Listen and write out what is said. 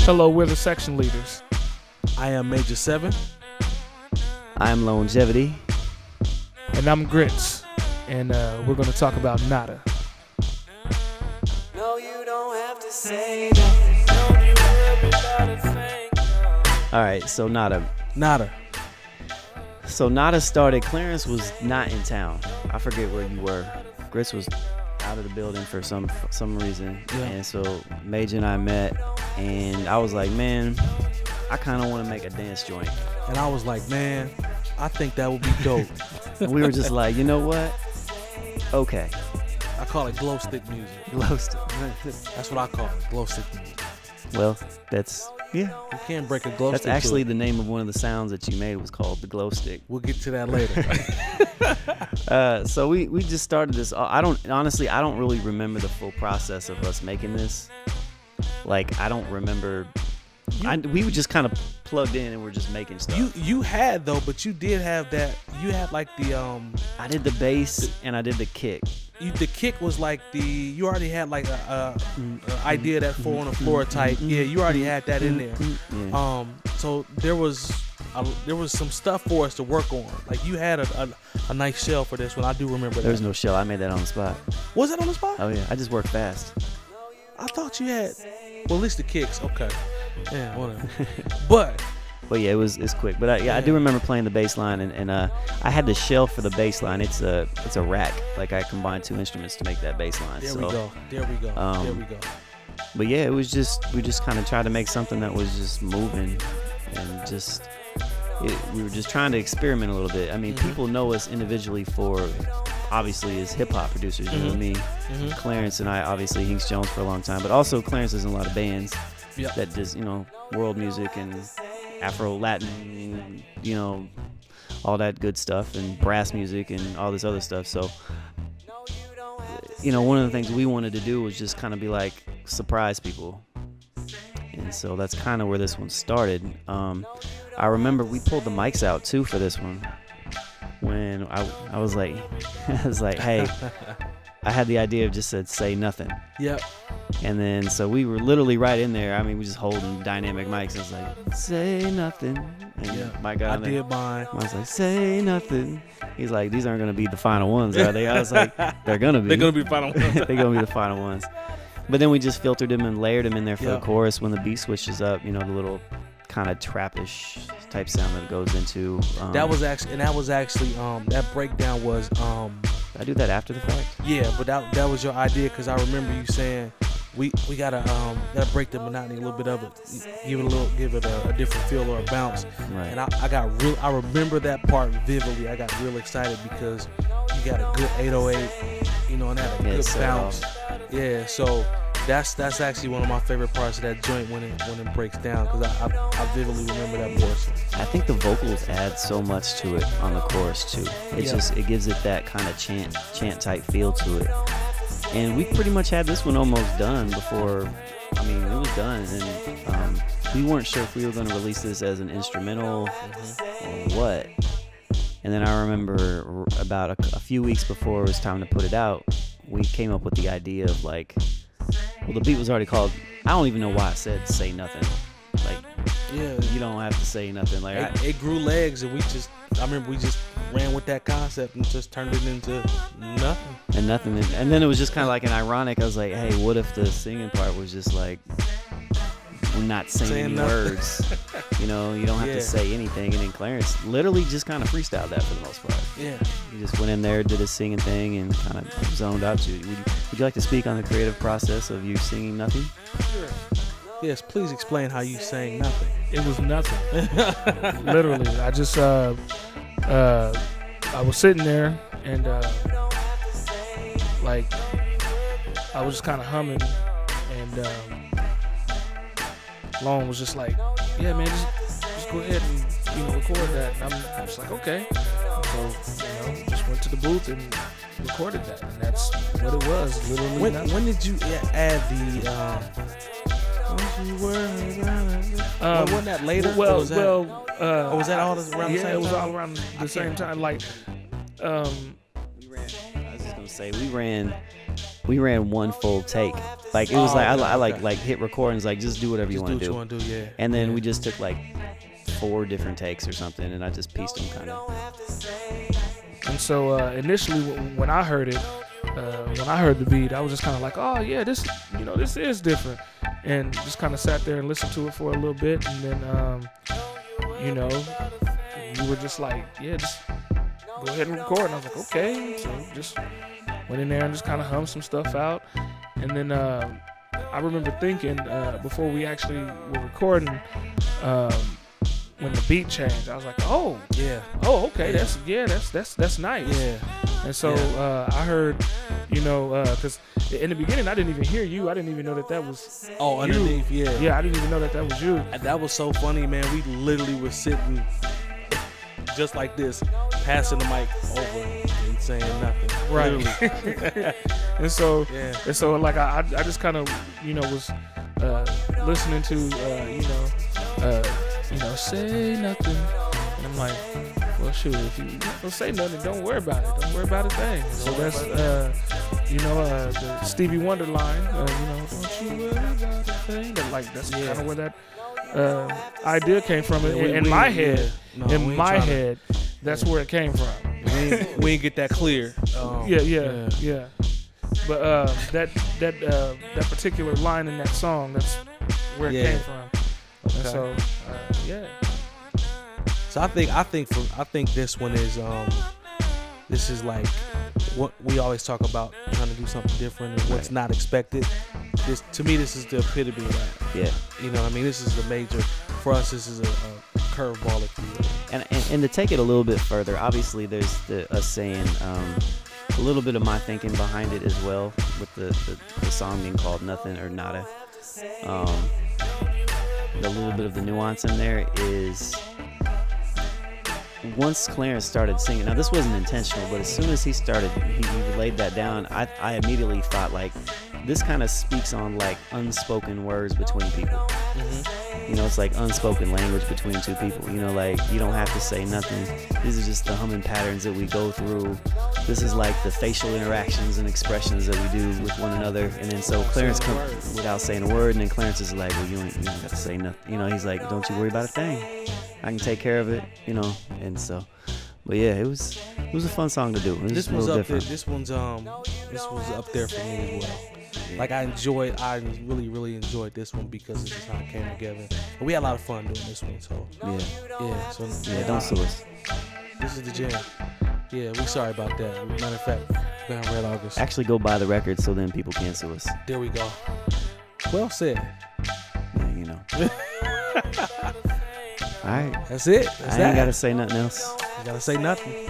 Hello, we're the section leaders. I am Major 7. I'm Longevity. And I'm Grits. And we're going to talk about Nada. No, you don't have to say nothing. Don't you worry about a thing. All right, so Nada. So Nada started, Clarence was not in town. I forget where you were. Grits was out of the building for some reason. Yeah. And so Major and I met, and I was like, man, I kind of want to make a dance joint. And I was like, man, I think that would be dope. And we were just like, you know what? Okay. I call it glow stick music. Glow stick. That's what I call it, glow stick music. Well, that's, yeah. You can't break a glow That's stick. actually to the name of one of the sounds that you made was called the glow stick. We'll get to that later. So we just started this. I don't really remember the full process of us making this. Like, I don't remember. We were just kind of plugged in and we're just making stuff. You had though, but you did have that. You had like the I did the bass and I did the kick. The kick was like you already had like a idea that 4 on the floor type. Yeah, you already had that in there. Yeah. So there was some stuff for us to work on. Like you had a nice shell for this one. I do remember There was that. no shell. I made that on the spot. Was it on the spot? Oh yeah, I just worked fast. I thought you had. Well, at least the kicks. Okay. Yeah, whatever. But yeah, it's quick. But I do remember playing the bass line, and I had the shell for the bass line. It's a rack. Like I combined 2 instruments to make that bass line. There we go. There we go. But yeah, we just kind of tried to make something that was just moving, and we were just trying to experiment a little bit. I mean, people know us individually for obviously as hip hop producers. You know me, Clarence and I, obviously Hinks Jones for a long time, but also Clarence is in a lot of bands that does world music and Afro Latin, all that good stuff, and brass music and all this other stuff. So one of the things we wanted to do was just kind of be like surprise people, and so that's kind of where this one started. I remember we pulled the mics out too for this one when I was like hey, I had the idea of just said say nothing. Yep. And then so we were literally right in there. I mean, we just holding dynamic mics. It was like say nothing. And Mike got I in there. did mine. I was like, say nothing. He's like, these aren't going to be the final ones, are they? I was like, they're going to be. They're going to be the final ones. They're going to be the final ones. But then we just filtered them and layered them in there for the chorus when the beat switches up, the little kind of trappish type sound that it goes into. That was actually that breakdown was Did I do that after the fact? Yeah, but that was your idea, because I remember you saying we gotta break the monotony a little bit of it, give it a different feel or a bounce. Right. And I remember that part vividly. I got real excited because you got a good 808, and had a good bounce. Yeah, so that's actually one of my favorite parts of that joint when it breaks down, because I vividly remember that portion. I think the vocals add so much to it on the chorus too. It gives it that kind of chant type feel to it. And we pretty much had this one almost done before. I mean, it was done, and we weren't sure if we were going to release this as an instrumental or what. And then I remember about a few weeks before it was time to put it out, we came up with the idea of like, well, the beat was already called. I don't even know why I said say nothing. Like, you don't have to say nothing. Like, it grew legs, and I remember we just ran with that concept and just turned it into nothing. And then it was just kind of like an ironic. I was like, hey, what if the singing part was just like, we're not saying any words. You don't have to say anything. And then Clarence literally just kind of freestyled that for the most part. Yeah. He just went in there, did his singing thing, and kind of zoned out to it. Would you like to speak on the creative process of you singing nothing? Sure. Yes, please explain how you sang nothing. It was nothing. Literally. I just, I was sitting there and, I was just kind of humming, and, Long was just like, yeah, man, just go ahead and, record that. And I'm just like, okay. So, just went to the booth and recorded that. And that's what it was, literally nothing. When did you add the, wasn't that later? Well, or was that all around the same time? Yeah, it was all around the same time. Like, We ran. I was just gonna gonna say we ran one full take. Like it was Oh, like okay, I okay. like hit record and it's like just do whatever you Just do want what to you do. want to do, yeah. And then Yeah. we just took like 4 different takes or something, and I just pieced them kind of. And so initially, when I heard it, when I heard the beat, I was just kind of like, oh yeah, this is different, and just kind of sat there and listened to it for a little bit, and then you were just like, yeah, just go ahead and record. And I was like, okay, so just went in there and just kind of hummed some stuff out, and then I remember thinking before we actually were recording. When the beat changed, I was like, "Oh, Yeah. oh, okay, that's nice." Yeah. And so I heard, because in the beginning I didn't even hear you. I didn't even know that was. Oh, underneath, yeah. Yeah, I didn't even know that was you. And that was so funny, man. We literally were sitting just like this, passing the mic over and saying nothing. Right. Literally. And so, Yeah. like I just kind of, was listening to, say nothing, and I'm like, well, shoot, if you don't say nothing, don't worry about it. Don't worry about a thing. So that's, the Stevie Wonder line, don't you worry about a thing. That's kind of where that idea came from. Yeah, In my head, No, we ain't tryna- head, that's where it came from. we ain't get that clear. Yeah. But that particular line in that song, that's where it Yeah. came from. And Okay. so, yeah. So I think this one is this is like what we always talk about, trying to do something different and what's Right. not expected. This to me, this is the epitome of that. Yeah. You know what I mean? This is the major for us. This is a curveball, if you will. And to take it a little bit further, obviously there's us saying a little bit of my thinking behind it as well, with the song being called Nothing or Nada. The little bit of the nuance in there is once Clarence started singing. Now this wasn't intentional, but as soon as he started, he laid that down. I immediately thought like this kind of speaks on like unspoken words between people. It's like unspoken language between two people. Like you don't have to say nothing. These are just the humming patterns that we go through. This is like the facial interactions and expressions that we do with one another. And then so Clarence comes without saying a word, and then Clarence is like, well, you ain't got to say nothing. He's like, don't you worry about a thing. I can take care of it. And so, but yeah, it was a fun song to do. It was This a one's little up there. different. This one's up there for me as well. Like I really enjoyed this one because this is how it came together. And we had a lot of fun doing this one. So Yeah, so don't sue us. This is the jam. Yeah, we sorry about that. Matter of fact, we're on Red August. Actually, go buy the record so then people can't sue us. There we go. Well said. Yeah, All right. That's it. That's I ain't that. got to say nothing else. You gotta say nothing.